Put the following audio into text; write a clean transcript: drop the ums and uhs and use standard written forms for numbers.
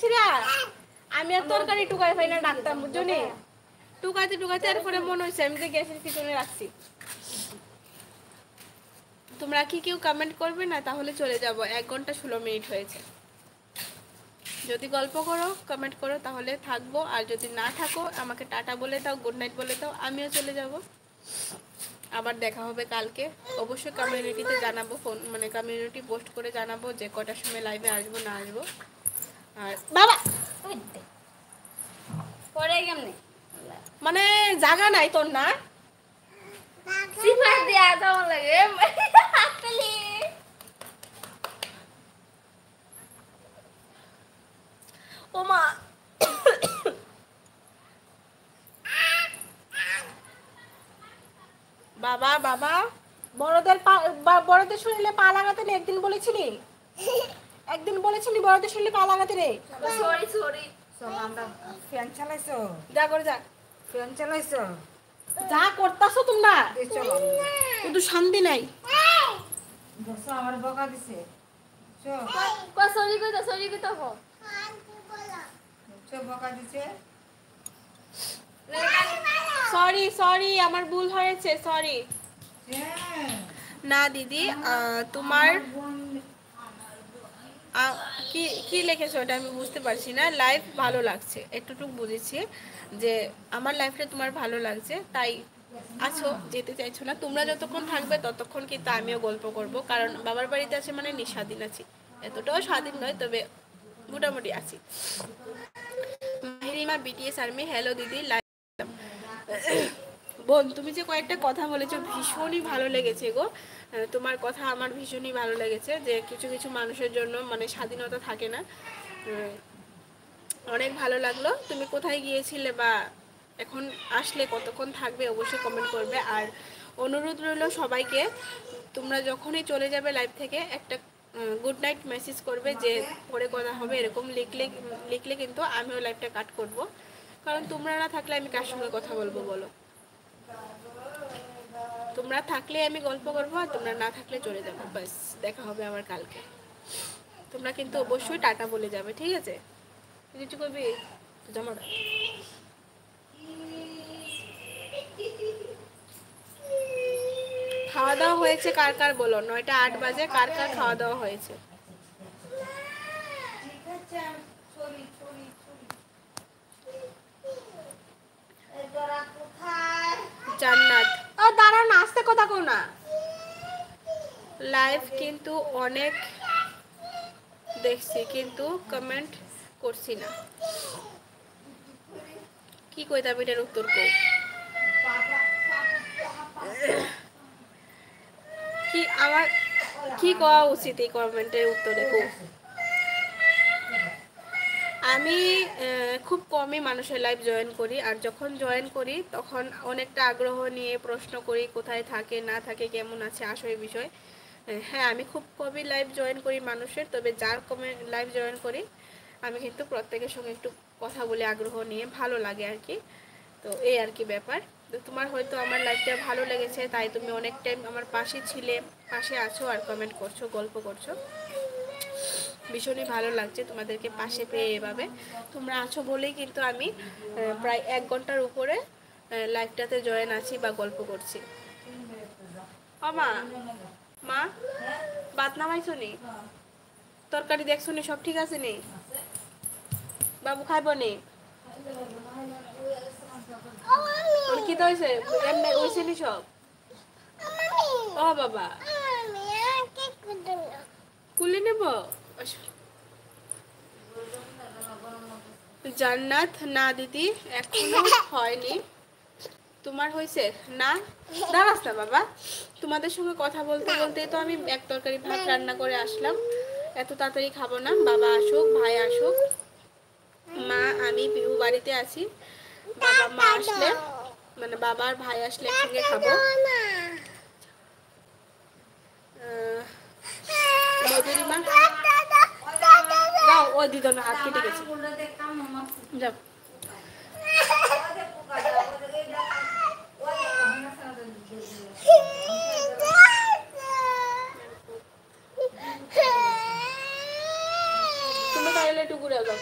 সিরা আমি আর তরকারি টুকাই পাই না ডাকতাম বুঝছো নি টুকাতে টুকাতে এরপরে মনে হয়েছে আমি যে গ্যাসের পিছনে রাখছি তোমরা কি কেউ কমেন্ট করবে না তাহলে চলে যাব 1 ঘন্টা 16 মিনিট হয়েছে যদি গল্প করো কমেন্ট করো তাহলে থাকবো আর যদি না থাকো আমাকে টাটা বলে দাও গুড নাইট বলে দাও আমিও চলে যাব আবার দেখা হবে কালকে অবশ্যই কমিউনিটিতে জানাবো ফোন মানে কমিউনিটি পোস্ট করে জানাবো যে কটার সময় লাইভে আসবো না আসবো আর বাবা পরে কেমনে মানে জায়গা নাই তোর না সিফার দিয়া কেমন লাগে আপেলি ওমা বাবা বাবা বড়দের শরীরে পা লাগাতে নেই একদিন বলেছিলি বড়দের শরীরে পা লাগাতে রে সরি সরি চল আমরা ফ্যান চালাইছো যা করে যা ফ্যান চালাইছো যা করতাছো তোমরা চলো কিন্তু শান্তি নাই দেখছো আমার বকা দিছে চল কো সরি কইতা হো চল বকা দিছে সরি সরি আমার ভুল হয়েছে সরি হ্যাঁ না দিদি তোমার কি কি লিখেছো ওটা আমি বুঝতে পারছি না লাইফ ভালো লাগছে একটুটুকু বুঝেছি যে আমার লাইফটা তোমার ভালো লাগছে তাই আছো যেতে চাইছো না তোমরা যতক্ষণ থাকবে ততক্ষণ কিন্তু আমিও গল্প করব কারণ বাবার বাড়িতে আছে মানে স্বাধীন আছি এতটাও স্বাধীন নয় তবে মোটামুটি আছি মাহিরিমা বিটিএস আর্মি হ্যালো দিদি লাইভ বোন তুমি যে কয়েকটা কথা বলেছো ভীষণই ভালো লেগেছে গো তোমার কথা আমার ভীষণই ভালো লেগেছে যে কিছু কিছু মানুষের জন্য মানে স্বাধীনতা থাকে না অনেক ভালো লাগলো তুমি কোথায় গিয়েছিলে বা এখন আসলে কতক্ষণ থাকবে অবশ্যই কমেন্ট করবে আর অনুরোধ রইল সবাইকে তোমরা যখনই চলে যাবে লাইভ থেকে একটা গুড নাইট মেসেজ করবে যে পরে কথা হবে এরকম লিখলে কিন্তু আমিও লাইভটা কাট করব কারণ তোমরা না থাকলে আমি কার সঙ্গে কথা বলবো বলো তোমরা থাকলে আমি গল্প করবো আর তোমরা না থাকলে চলে যাবো বাস দেখা হবে আবার কালকে তোমরা কিন্তু অবশ্যই টাটা বলে যাবে ঠিক আছে কিছু করবি জমা খাওয়া দাওয়া হয়েছে কার কার বলো 9টা 8 বাজে কার কার খাওয়া দাওয়া হয়েছে জান্নাত ও দাঁড়াও না আস্তে কথা কও না লাইভ কিন্তু অনেক দেখছি কিন্তু কমেন্ট করছি না কি কইতা বিটার উত্তর কও কি আমার কি কওয়া উচিত এই কমেন্টের উত্তরে কও আমি খুব কমই মানুষের লাইভ জয়েন করি আর যখন জয়েন করি তখন অনেকটা আগ্রহ নিয়ে প্রশ্ন করি কোথায় থাকে না থাকে কেমন আছে আসলে বিষয় হ্যাঁ আমি খুব কমই লাইভ জয়েন করি মানুষের তবে যার লাইভ জয়েন করি আমি কিন্তু প্রত্যেকের সঙ্গে একটু কথা বলে আগ্রহ নিয়ে ভালো লাগে আর কি তো এই আর কি ব্যাপার তো তোমার হয়তো আমার লাইভটা ভালো লেগেছে তাই তুমি অনেক টাইম আমার পাশে ছিলে পাশে আছো আর কমেন্ট করছো গল্প করছো ভীষণই ভালো লাগছে তোমাদেরকে পাশে পেয়ে এভাবে তোমরা আছো বলেই কিন্তু আমি প্রায় 1 ঘন্টার উপরে লাইভটাতে জয়েন আছি বা গল্প করছি ও মা মা ভাত নামাইছো নি তরকারি দেখছো নি সব ঠিক আছে নি বাবু খাইব নি কি তো হয়েছে এমনি হয়েছে নি সব ও বাবা কুলে নেব জান্নাত না দিদি এখনো হয়নি তোমার হয়েছে না দাঁড়াস না বাবা তোমাদের সঙ্গে কথা বলতে বলতে তো আমি এক তরকারি ভাত রান্না করে আসলাম এত তাড়াতাড়ি খাবো না বাবা আসুক ভাই আসুক মা আমি বিহু বাড়িতে আছি বাবা মা আসলে মানে বাবা আর ভাই আসলে একসঙ্গে খাবো মধুরিমা যাও ও দিদন হাত কেটে গেছে যাও তুমি তাহলে একটু ঘুরে যাও